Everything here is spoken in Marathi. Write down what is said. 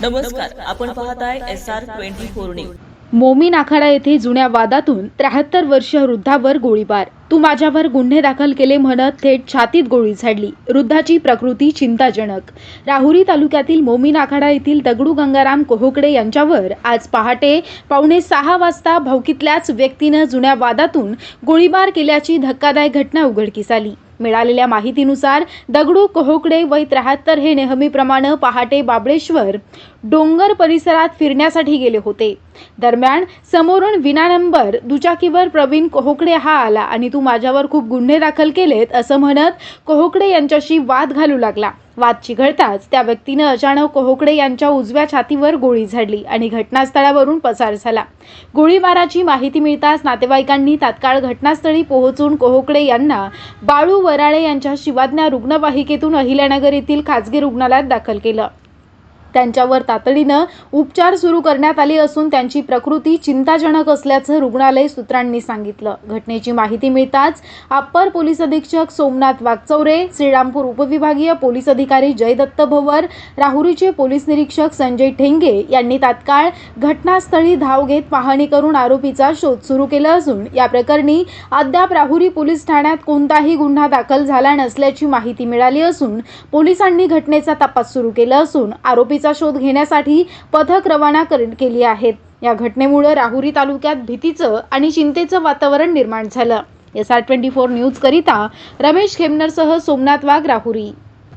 नमस्कार, आपण पाहताय SR24 न्यूज। मोमीन आखाडा येथे जुन्या वादातून 73 वर्षीय वृद्धावर गोळीबार। तू माझ्यावर गुन्हे दाखल केले म्हणत थेट छातीत गोळी झाडली। वृद्धाची प्रकृती चिंताजनक। राहुरी तालुक्यातील मोमीन आखाडा येथील दगडू गंगाराम कोहोकडे यांच्यावर आज पहाटे 5:45 वाजता भावकीतल्याच व्यक्तीने जुन्या वादातून गोळीबार केल्याची धक्कादायक घटना उघडकीस आली। मिळालेल्या माहितीनुसार दगडू कोहोकडे वय 73 हे नेहमीप्रमाणे पहाटे बाबळेश्वर डोंगर परिसरात फिरण्यासाठी गेले होते। दरम्यान समोरून विना नंबर दुचाकीवर प्रवीण कोहोकडे हा आला आणि तू माझ्यावर खूप गुन्हे दाखल केलेत असं म्हणत कोहोकडे यांच्याशी वाद घालू लागला। वाद चिघळताच त्या व्यक्तीने अचानक कोहोकडे यांच्या उजव्या छातीवर गोळी झाडली आणि घटनास्थळावरून पसार झाला। गोळीबाराची माहिती मिळताच नातेवाईकांनी तात्काळ घटनास्थळी पोहोचून कोहोकडे यांना बाळू वराळे यांच्या शिवाज्ञा रुग्णवाहिकेतून अहिल्यानगर येथील खासगी रुग्णालयात दाखल केलं। त्यांच्यावर तातडीनं उपचार सुरू करण्यात आले असून त्यांची प्रकृती चिंताजनक असल्याचं रुग्णालय सूत्रांनी सांगितलं। घटनेची माहिती मिळताच अप्पर पोलीस अधीक्षक सोमनाथ वागचौरे, श्रीरामपूर उपविभागीय पोलीस अधिकारी जयदत्त भवर, राहुरीचे पोलीस निरीक्षक संजय ठेंगे यांनी तात्काळ घटनास्थळी धाव घेत पाहणी करून आरोपीचा शोध सुरू केला असून या प्रकरणी अद्याप राहुरी पोलीस ठाण्यात कोणताही गुन्हा दाखल झाला नसल्याची माहिती मिळाली असून पोलिसांनी घटनेचा तपास सुरू केला असून आरोपी शोध घेण्यासाठी पथक रवाना केली आहेत। या घटनेमुळे राहुरी तालुक्यात भीतीचं आणि चिंतेचं वातावरण निर्माण झालं। SR24 न्यूज करिता रमेश खेमनरसह सोमनाथ वाघ, राहुरी।